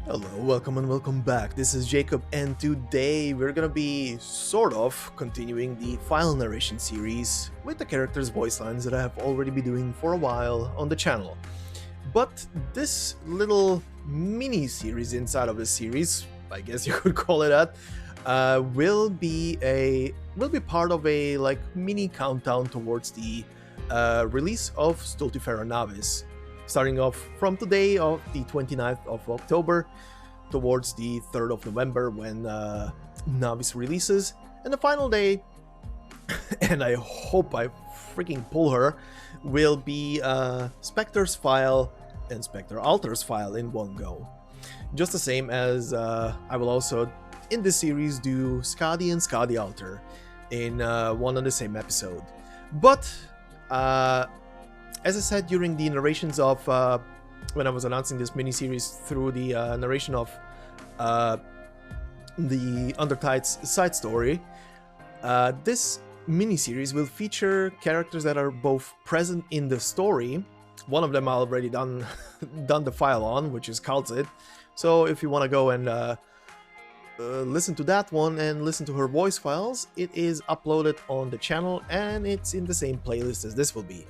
Hello, welcome and welcome back. This is Jacob, and today we're gonna be sort of continuing the final narration series with the characters' voice lines that I have already been doing for a while on the channel. But this little mini series inside of a series, I guess you could call it that, will be part of a mini countdown towards the release of Stultifera Navis, starting off from today of the 29th of October towards the 3rd of November when Navis releases, and the final day, and I hope I freaking pull her, will be Spectre's file and Spectre Alter's file in one go. Just the same as I will also in this series do Skadi and Skadi Alter in one and the same episode. But as I said during the narrations of when I was announcing this mini-series through the narration of the Arknights side story, this mini-series will feature characters that are both present in the story. One of them I already done the file on, which is Kalzit. So if you want to go and listen to that one and listen to her voice files, it is uploaded on the channel and it's in the same playlist as this will be.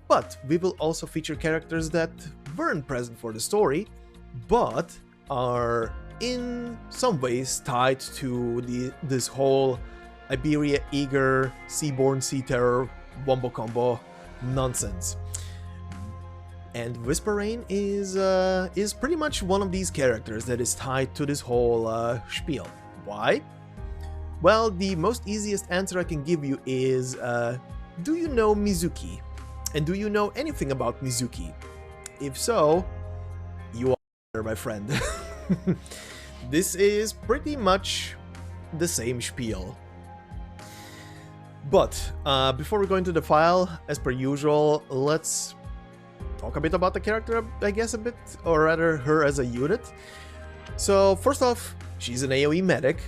But we will also feature characters that weren't present for the story, but are in some ways tied to this whole Iberia Eager, Seaborn, Sea Terror, Wombo Combo nonsense. And Whisperain is pretty much one of these characters that is tied to this whole spiel. Why? Well, the most easiest answer I can give you is, do you know Mizuki? And do you know anything about Mizuki? If so, you are my friend. This is pretty much the same spiel. But before we go into the file, as per usual, let's talk a bit about the character, I guess a bit, or rather her as a unit. So first off, she's an AoE medic.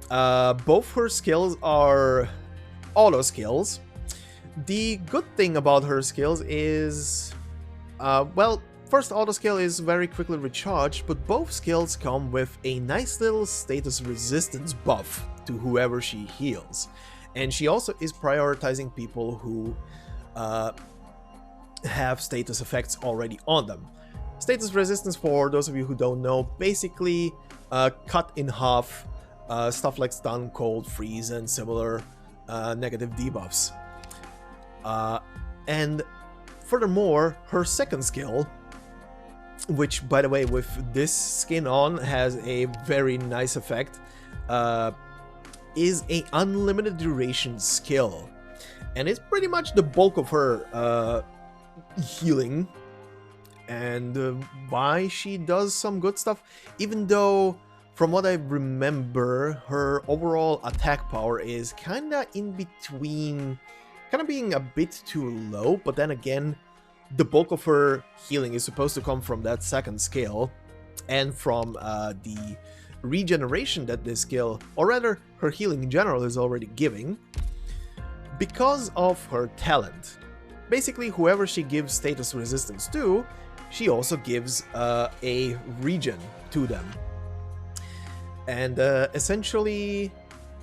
Both her skills are auto skills. The good thing about her skills is, well, first auto skill is very quickly recharged, but both skills come with a nice little status resistance buff to whoever she heals. And she also is prioritizing people who have status effects already on them. Status resistance, for those of you who don't know, basically cut in half stuff like stun, cold, freeze, and similar negative debuffs. And furthermore, her second skill, which by the way with this skin on has a very nice effect, is a unlimited duration skill. And it's pretty much the bulk of her healing, and why she does some good stuff, even though from what I remember her overall attack power is kinda in between, kind of being a bit too low, but then again the bulk of her healing is supposed to come from that second skill and from the regeneration that this skill, or rather her healing in general, is already giving because of her talent. Basically, whoever she gives status resistance to, she also gives a regen to them. And essentially,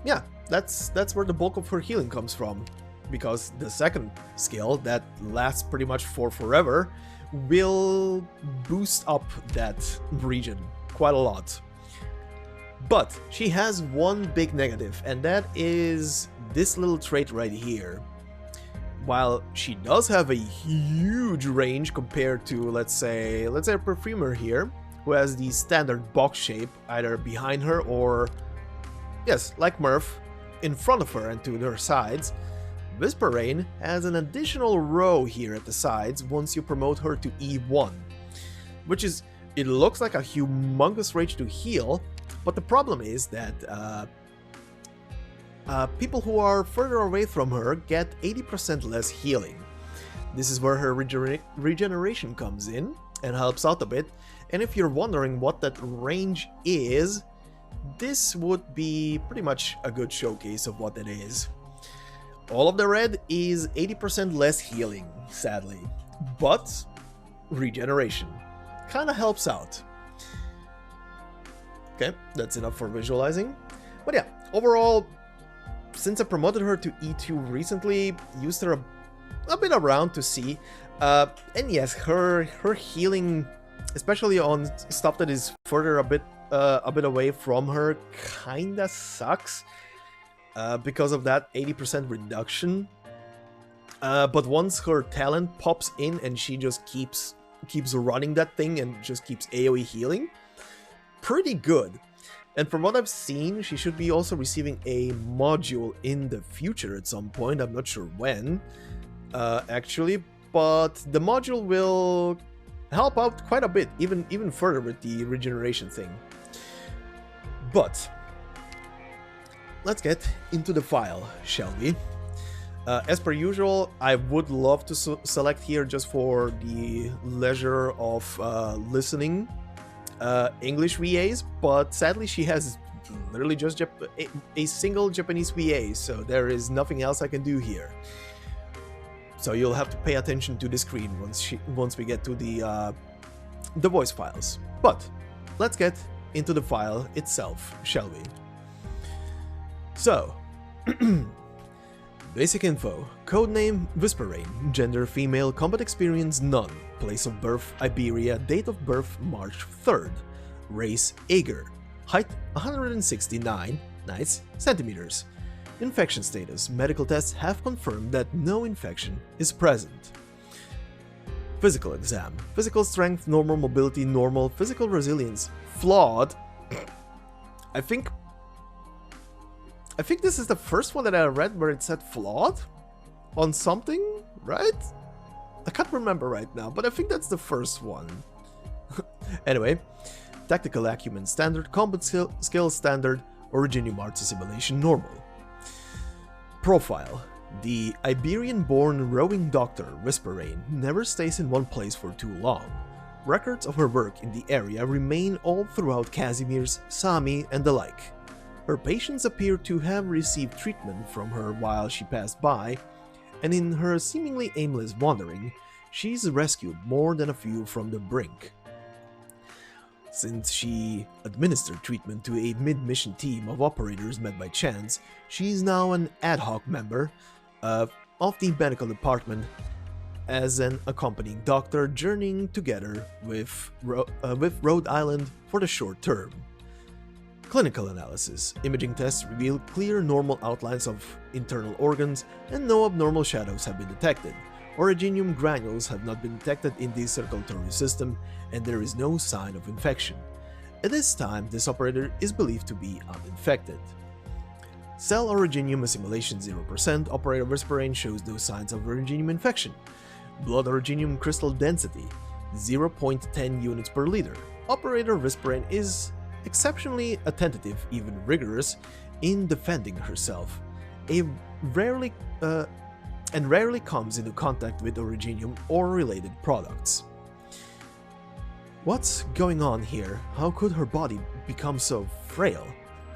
yeah, that's where the bulk of her healing comes from. Because the second skill, that lasts pretty much for forever, will boost up that regen quite a lot. But she has one big negative, and that is this little trait right here. While she does have a huge range compared to, let's say a perfumer here, who has the standard box shape either behind her or, yes, like Murph, in front of her and to her sides, Whisperain has an additional row here at the sides once you promote her to E1, which is, it looks like a humongous range to heal, but the problem is that people who are further away from her get 80% less healing. This is where her regeneration comes in and helps out a bit, and if you're wondering what that range is, this would be pretty much a good showcase of what it is. All of the red is 80% less healing, sadly, but regeneration kinda helps out. Okay, that's enough for visualizing. But yeah, overall, since I promoted her to E2 recently, used her a bit around to see, and yes, her healing, especially on stuff that is further a bit away from her, kinda sucks because of that 80% reduction. But once her talent pops in and she just keeps running that thing and just keeps AoE healing, pretty good. And from what I've seen, she should be also receiving a module in the future at some point. I'm not sure when, actually, but the module will help out quite a bit, even further with the regeneration thing. But let's get into the file, shall we? As per usual, I would love to select here just for the leisure of listening English VAs, but sadly she has literally just a single Japanese VA, so there is nothing else I can do here. So you'll have to pay attention to the screen once we get to the voice files. But let's get into the file itself, shall we? So, basic info: codename Whisperain, gender female, combat experience none, place of birth Iberia, date of birth March 3rd, race Ager, height 169 centimeters. Infection status: medical tests have confirmed that no infection is present. Physical exam: physical strength normal, mobility normal, physical resilience flawed. I think this is the first one that I read where it said flawed on something, right? I can't remember right now, but I think that's the first one. Anyway, tactical acumen standard, combat skill standard, Originium arts assimilation normal. Profile: the Iberian-born rowing doctor Whisperain never stays in one place for too long. Records of her work in the area remain all throughout Casimir's, Sami, and the like. Her patients appear to have received treatment from her while she passed by, and in her seemingly aimless wandering, she's rescued more than a few from the brink. Since she administered treatment to a mid-mission team of operators met by chance, she's now an ad hoc member of the medical department as an accompanying doctor journeying together with Rhode Island for the short term. Clinical analysis: imaging tests reveal clear normal outlines of internal organs and no abnormal shadows have been detected. Originium granules have not been detected in the circulatory system and there is no sign of infection. At this time, this operator is believed to be uninfected. Cell Originium assimilation 0%, operator Whisperain shows no signs of Originium infection. Blood Originium crystal density 0.10 units per liter. Operator Whisperain is exceptionally attentive, even rigorous, in defending herself. Rarely comes into contact with Originium or related products. What's going on here? How could her body become so frail?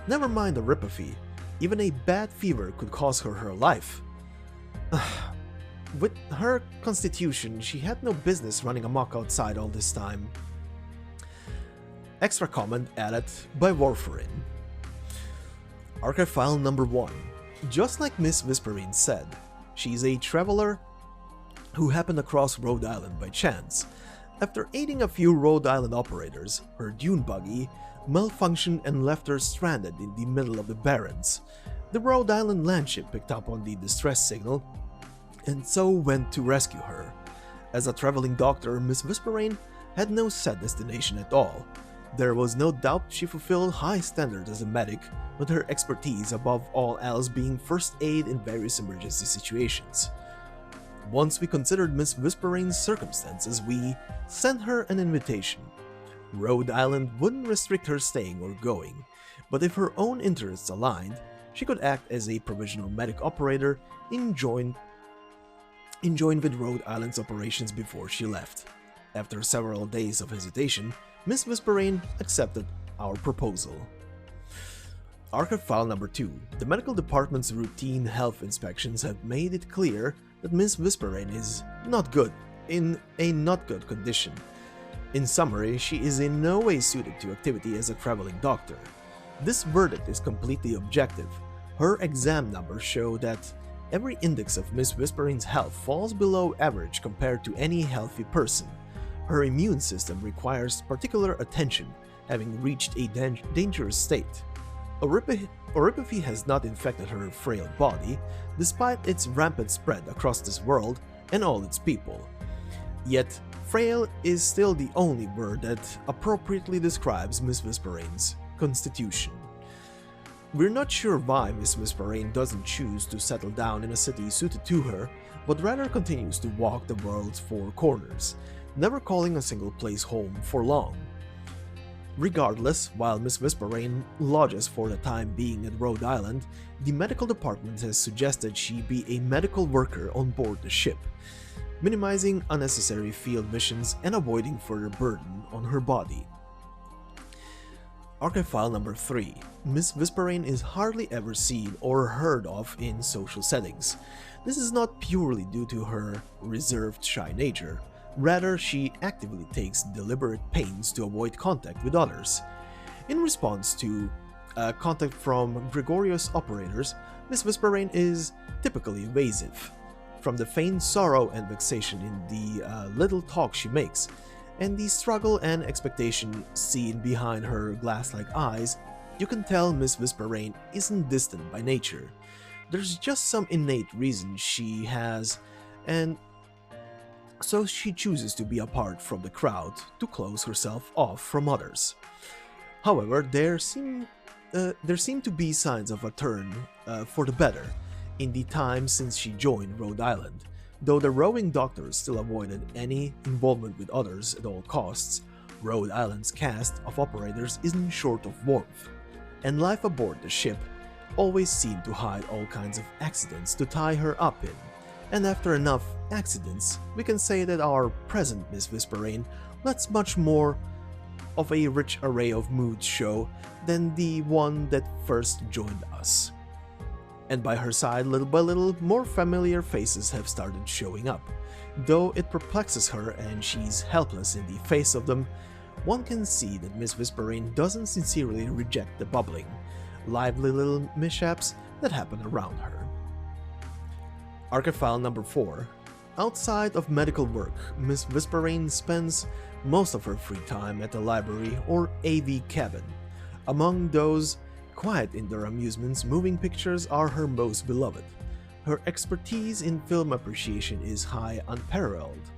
Never mind the ripathy. Even a bad fever could cost her life. With her constitution, she had no business running amok outside all this time. Extra comment added by Warfarin. Archive file number 1. Just like Miss Whisperain said, she's a traveler who happened across Rhode Island by chance. After aiding a few Rhode Island operators, her dune buggy malfunctioned and left her stranded in the middle of the Barrens. The Rhode Island landship picked up on the distress signal and so went to rescue her. As a traveling doctor, Miss Whisperain had no set destination at all. There was no doubt she fulfilled high standards as a medic, with her expertise above all else being first aid in various emergency situations. Once we considered Miss Whisperain's circumstances, we sent her an invitation. Rhode Island wouldn't restrict her staying or going, but if her own interests aligned, she could act as a provisional medic operator and join with Rhode Island's operations before she left. After several days of hesitation, Miss Whisperain accepted our proposal. Archive file number 2. The medical department's routine health inspections have made it clear that Miss Whisperain is in a not good condition. In summary, she is in no way suited to activity as a traveling doctor. This verdict is completely objective. Her exam numbers show that every index of Miss Whisperain's health falls below average compared to any healthy person. Her immune system requires particular attention, having reached a dangerous state. Oripathy has not infected her frail body, despite its rampant spread across this world and all its people. Yet, frail is still the only word that appropriately describes Miss Whisperain's constitution. We're not sure why Miss Whisperain doesn't choose to settle down in a city suited to her, but rather continues to walk the world's four corners, never calling a single place home for long. Regardless, while Miss Whisperain lodges for the time being at Rhode Island, the medical department has suggested she be a medical worker on board the ship, minimizing unnecessary field missions and avoiding further burden on her body. Archive number 3. Miss Whisperain is hardly ever seen or heard of in social settings. This is not purely due to her reserved, shy nature. Rather, she actively takes deliberate pains to avoid contact with others. In response to contact from gregarious operators, Miss Whisperain is typically evasive. From the feigned sorrow and vexation in the little talk she makes, and the struggle and expectation seen behind her glass-like eyes, you can tell Miss Whisperain isn't distant by nature. There's just some innate reason she has, and so she chooses to be apart from the crowd to close herself off from others. However, there seem to be signs of a turn for the better in the time since she joined Rhode Island. Though the rowing doctors still avoided any involvement with others at all costs, Rhode Island's cast of operators isn't short of warmth, and life aboard the ship always seemed to hide all kinds of accidents to tie her up in. And after enough accidents, we can say that our present Miss Whisperain lets much more of a rich array of moods show than the one that first joined us. And by her side, little by little, more familiar faces have started showing up. Though it perplexes her and she's helpless in the face of them, one can see that Miss Whisperain doesn't sincerely reject the bubbling, lively little mishaps that happen around her. Archive number 4. Outside of medical work, Miss Whisperain spends most of her free time at the library or AV cabin. Among those quiet indoor amusements, moving pictures are her most beloved. Her expertise in film appreciation is high unparalleled.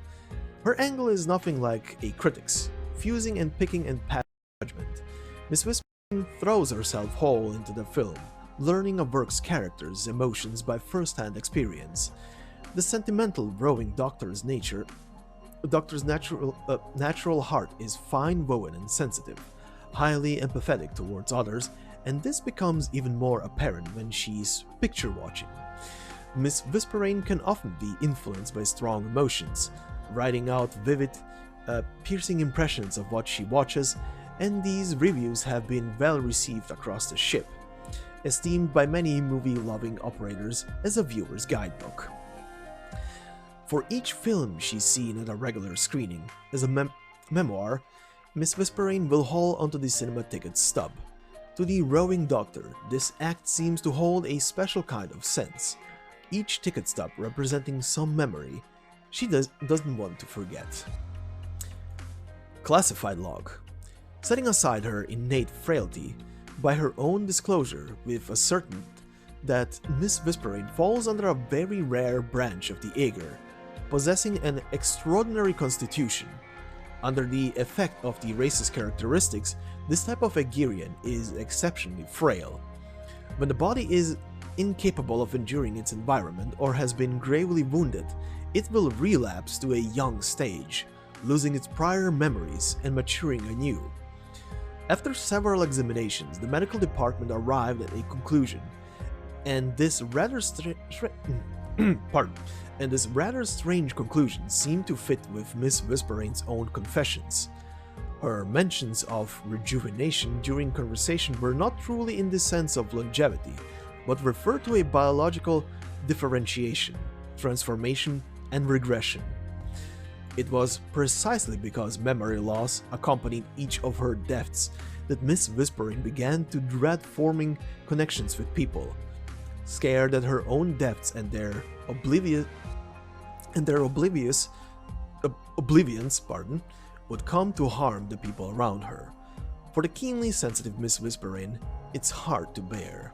Her angle is nothing like a critic's, fusing and picking and passing judgment. Miss Whisperain throws herself whole into the film, learning a work's characters' emotions by first-hand experience. The sentimental rowing doctor's natural heart is fine-woven and sensitive, highly empathetic towards others, and this becomes even more apparent when she's picture-watching. Miss Whisperain can often be influenced by strong emotions, writing out vivid, piercing impressions of what she watches, and these reviews have been well received across the ship, esteemed by many movie-loving operators as a viewer's guidebook. For each film she's seen at a regular screening as a memoir, Miss Whisperain will haul onto the cinema ticket stub. To the rowing doctor, this act seems to hold a special kind of sense, each ticket stub representing some memory she doesn't want to forget. Classified log. Setting aside her innate frailty, by her own disclosure, we've ascertained that Miss Whisperain falls under a very rare branch of the Aegir, possessing an extraordinary constitution. Under the effect of the race's characteristics, this type of Aegirian is exceptionally frail. When the body is incapable of enduring its environment or has been gravely wounded, it will relapse to a young stage, losing its prior memories and maturing anew. After several examinations, the medical department arrived at a conclusion, and this rather strange conclusion seemed to fit with Miss Whisperain's own confessions. Her mentions of rejuvenation during conversation were not truly in the sense of longevity, but referred to a biological differentiation, transformation, and regression. It was precisely because memory loss accompanied each of her deaths that Miss Whisperain began to dread forming connections with people, scared that her own deaths and their oblivions, would come to harm the people around her. For the keenly sensitive Miss Whisperain, it's hard to bear.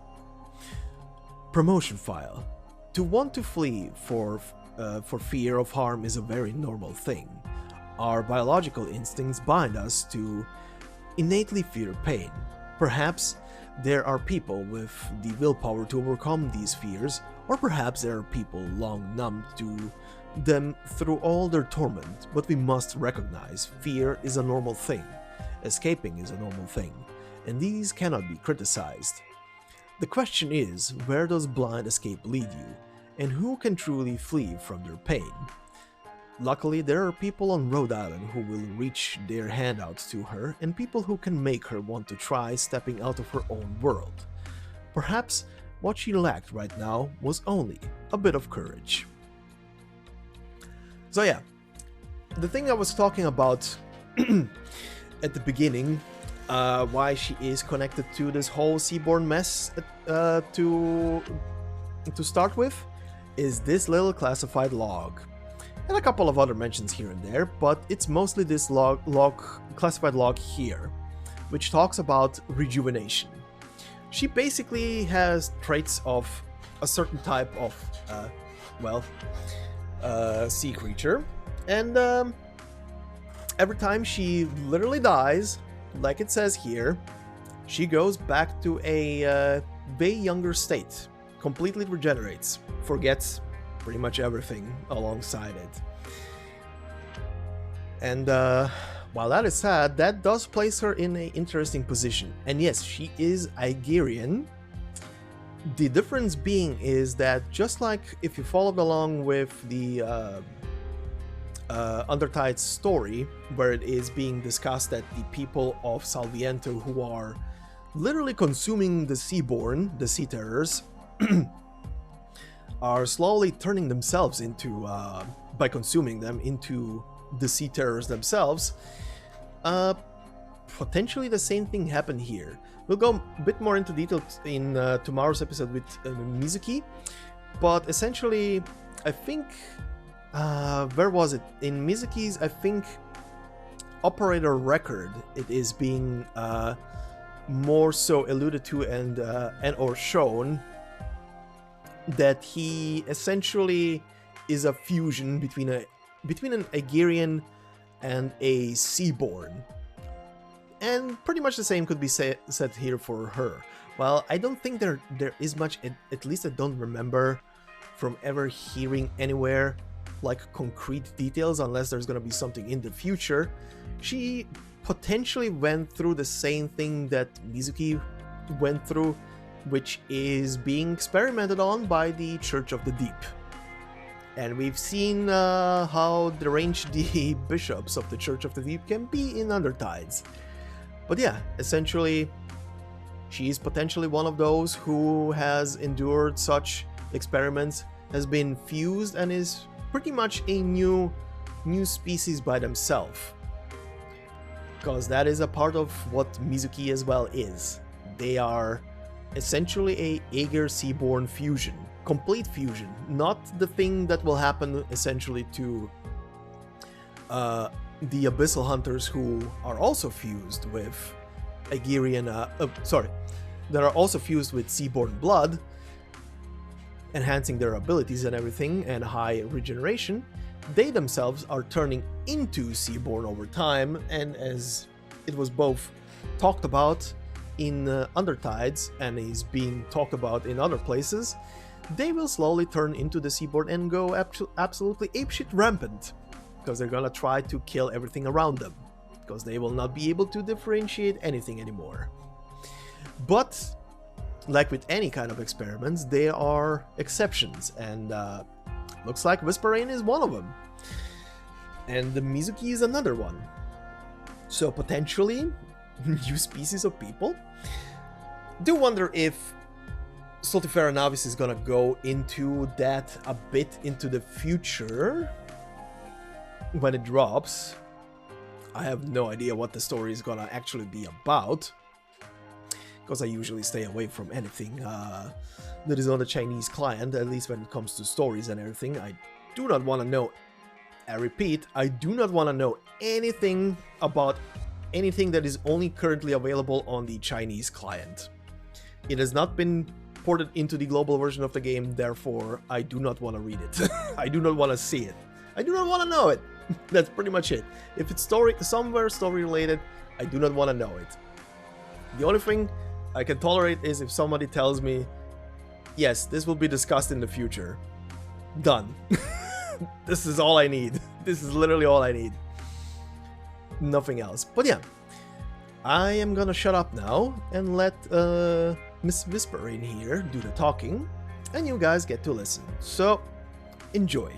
Promotion file. To want to flee for fear of harm is a very normal thing. Our biological instincts bind us to innately fear pain. Perhaps there are people with the willpower to overcome these fears, or perhaps there are people long numbed to them through all their torment, but we must recognize fear is a normal thing, escaping is a normal thing, and these cannot be criticized. The question is, where does blind escape lead you, and who can truly flee from their pain? Luckily, there are people on Rhode Island who will reach their hand out to her, and people who can make her want to try stepping out of her own world. Perhaps what she lacked right now was only a bit of courage. So yeah, the thing I was talking about at the beginning, why she is connected to this whole Seaborn mess to start with, is this little classified log. And a couple of other mentions here and there, but it's mostly this classified log here, which talks about rejuvenation. She basically has traits of a certain type of, sea creature, and every time she literally dies, like it says here, she goes back to a way younger state, completely regenerates, forgets pretty much everything alongside it. And while that is sad, that does place her in an interesting position. And yes, she is Igerian. The difference being is that just like if you followed along with the Undertide's story, where it is being discussed that the people of Salviento who are literally consuming the Seaborn, the Sea Terrors, are slowly turning themselves into, by consuming them, into the Sea Terrors themselves. Potentially the same thing happened here. We'll go a bit more into detail in tomorrow's episode with Mizuki, but essentially, I think, where was it? In Mizuki's, I think, operator record, it is being more so alluded to and or shown that he essentially is a fusion between an Igerian and a Seaborn. And pretty much the same could be said here for her. Well, I don't think there is much, at least I don't remember from ever hearing anywhere like concrete details, unless there's gonna be something in the future. She potentially went through the same thing that Mizuki went through, which is being experimented on by the Church of the Deep. And we've seen how deranged the bishops of the Church of the Deep can be in Undertides. But yeah, essentially, she's potentially one of those who has endured such experiments, has been fused, and is pretty much a new species by themselves. Because that is a part of what Mizuki as well is. They are essentially a Aegir Seaborn fusion. Complete fusion. Not the thing that will happen essentially to the Abyssal Hunters, who are also fused with Aegirian, that are also fused with Seaborn blood, enhancing their abilities and everything, and high regeneration. They themselves are turning into Seaborn over time, and as it was both talked about in Undertides and is being talked about in other places, they will slowly turn into the Seaborn and go absolutely apeshit rampant, because they're gonna try to kill everything around them, because they will not be able to differentiate anything anymore. But like with any kind of experiments, there are exceptions, and looks like Whisperain is one of them, and the Mizuki is another one. So potentially new species of people. Do wonder if Stultifera Navis is gonna go into that a bit into the future. when it drops. I have no idea what the story is gonna actually be about, because I usually stay away from anything that is on the Chinese client, at least when it comes to stories and everything. I do not want to know, I repeat, I do not want to know anything about anything that is only currently available on the Chinese client. It has not been ported into the global version of the game, therefore I do not want to read it. I do not want to see it. I do not want to know it. That's pretty much it. If it's somewhere story related, I do not want to know it. The only thing I can tolerate is if somebody tells me, yes, this will be discussed in the future. Done. This is all I need. This is literally all I need. Nothing else. But yeah, I am gonna shut up now and let Miss Whisperain here do the talking, and you guys get to listen. So, enjoy.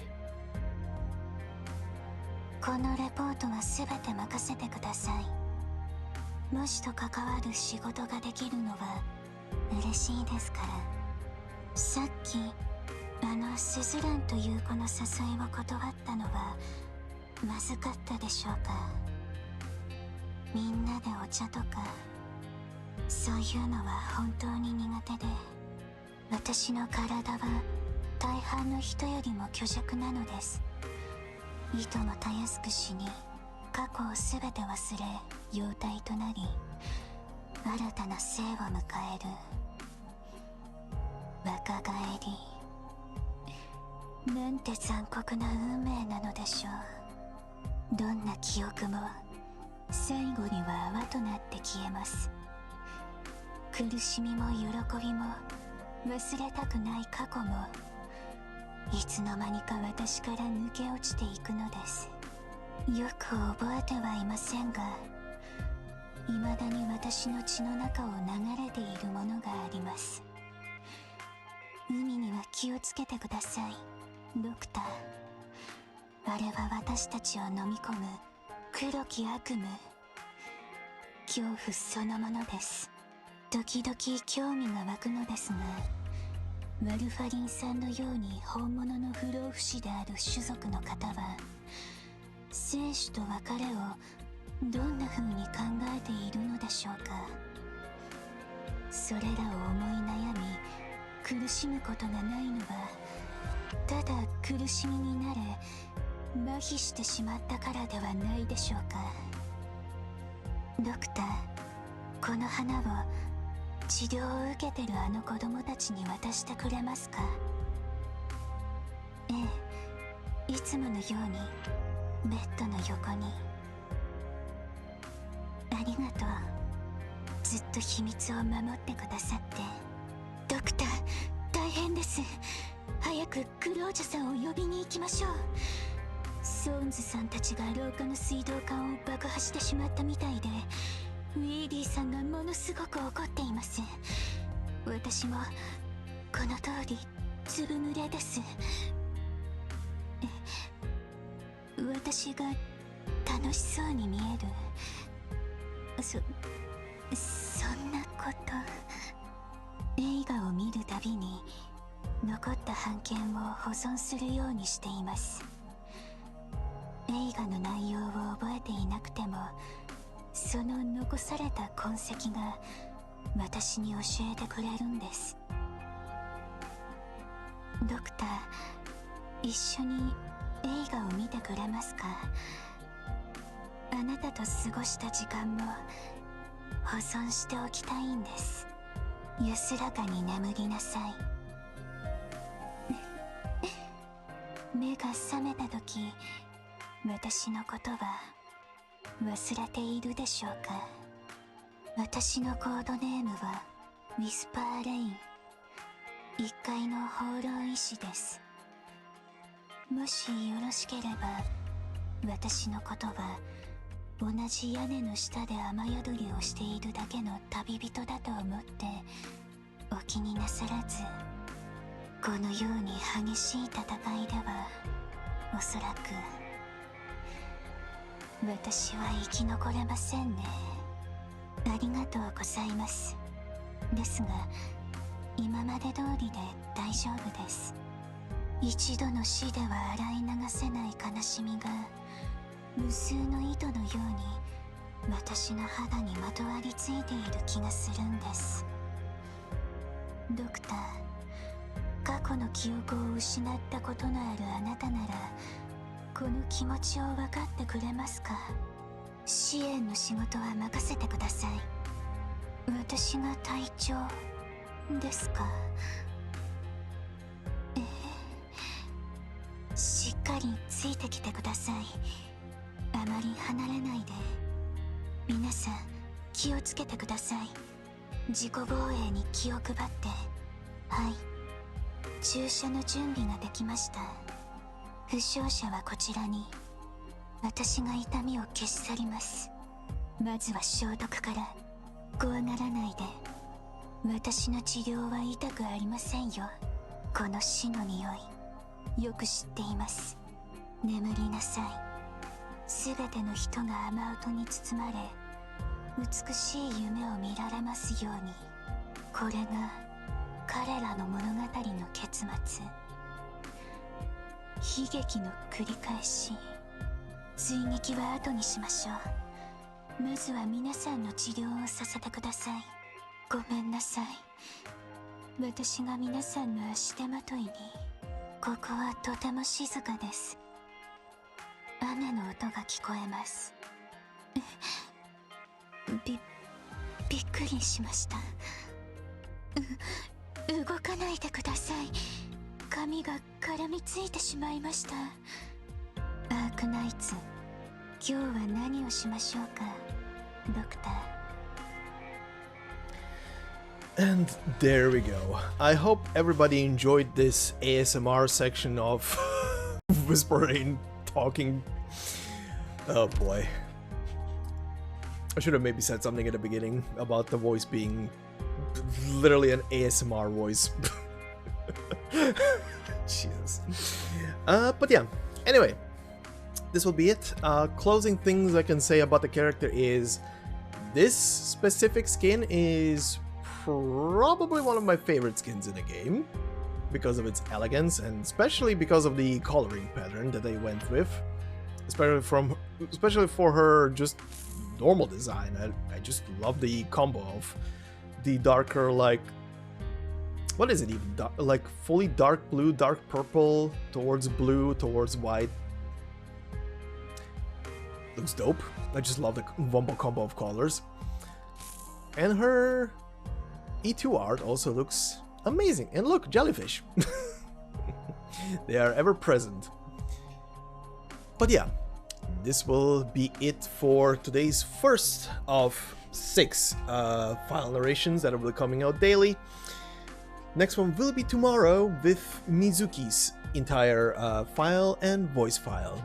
このレポートは全て任せてください。もしと関わる仕事ができるのは嬉しいですから。さっきスズランという子の誘いを断ったのはまずかったでしょうか。みんなでお茶とかそういうのは本当に苦手で、私の体は大半の人よりも虚弱なのです。いともたやすく死に、過去をすべて忘れ妖体となり、新たな生を迎える若返り。なんて残酷な運命なのでしょう。どんな記憶も最後には泡となって消えます。苦しみも喜びも忘れたくない過去もいつの間にか私から抜け落ちていくのです。よく覚えてはいませんが、未だに私の血の中を流れているものがあります。海には気をつけてください、ドクター。あれは私たちを飲み込む黒き悪夢、恐怖そのものです。時々興味が湧くのですが、ワルファリンさんのように本物の不老不死である種族の方は、生死と別れをどんな風に考えているのでしょうか。それらを思い悩み苦しむことがないのは、ただ苦しみになれ麻痺してしまったからではないでしょうか。ドクター、この花を治療を受けてるあの子供たちに渡してくれますか。ええ、いつものようにベッドの横に。ありがとう。ずっと秘密を守ってくださって。ドクター、大変です。早くクロージャさんを呼びに行きましょう。ソーンズさんたちが廊下の水道管を爆破してしまったみたいで、ウィーディさんがものすごく怒っています。私もこの通りずぶ濡れです。私が楽しそうに見える。そんなこと。映画を見るたびに残った版権を保存するようにしています。映画の内容を覚えていなくても、その残された痕跡が私に教えてくれるんです。ドクター、一緒に映画を見てくれますか。あなたと過ごした時間も保存しておきたいんです。安らかに眠りなさい。目が覚めた時、私のことは忘れているでしょうか。私のコードネームはウィスパーレイン、1階の放浪医師です。もしよろしければ、私のことは同じ屋根の下で雨宿りをしているだけの旅人だと思ってお気になさらず、このように激しい戦いではおそらく私は生き残れませんね。ありがとうございます。ですが、今まで通りで大丈夫です。一度の死では洗い流せない悲しみが無数の糸のように私の肌にまとわりついている気がするんです。ドクター、過去の記憶を失ったことのあるあなたならこの気持ちを分かってくれますか？支援の仕事は任せてください。私が隊長ですか？しっかりついてきてください。あまり離れないで。皆さん気をつけてください。自己防衛に気を配って。はい、注射の準備ができました。負傷者はこちらに。私が痛みを消し去ります。まずは消毒から。怖がらないで。私の治療は痛くありませんよ。この死の匂いよく知っています。眠りなさい。すべての人が雨音に包まれ美しい夢を見られますように。これが彼らの物語の結末。悲劇の繰り返し。追撃は後にしましょう。まずは皆さんの治療をさせてください。ごめんなさい。私が皆さんの足手まといに。ここはとても静かです。雨の音が聞こえます。びっくりしました。動かないでください。髪が絡みついてしまいました。アークナイツ、今日は何をしましょうか、ドクター。 And there we go. I hope everybody enjoyed this ASMR section of Whisperain talking. Oh boy. I should have maybe said something at the beginning about the voice being literally an ASMR voice. Jesus. But yeah, anyway, this will be it. Closing things I can say about the character is this specific skin is probably one of my favorite skins in the game because of its elegance and especially because of the coloring pattern that they went with, especially for her just normal design. I just love the combo of the darker, like, what is it even, like fully dark blue, dark purple towards blue towards white. Looks dope. I just love the wombo combo of colors. And her E2 art also looks amazing. And look, jellyfish. They are ever present. But yeah, this will be it for today's first of 6 file narrations that will be coming out daily. Next one will be tomorrow with Mizuki's entire file and voice file.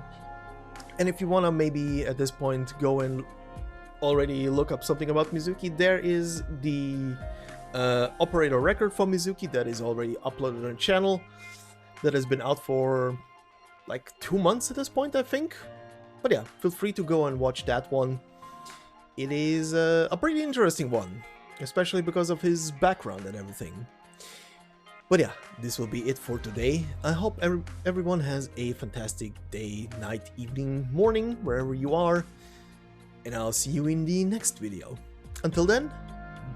And if you want to maybe at this point go and already look up something about Mizuki, there is the operator record for Mizuki that is already uploaded on the channel, that has been out for like 2 months at this point, I think. But yeah, feel free to go and watch that one. It is a pretty interesting one, especially because of his background and everything. But yeah, this will be it for today. I hope everyone has a fantastic day, night, evening, morning, wherever you are. And I'll see you in the next video. Until then,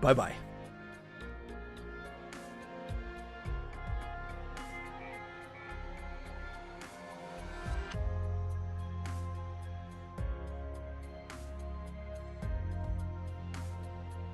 bye bye.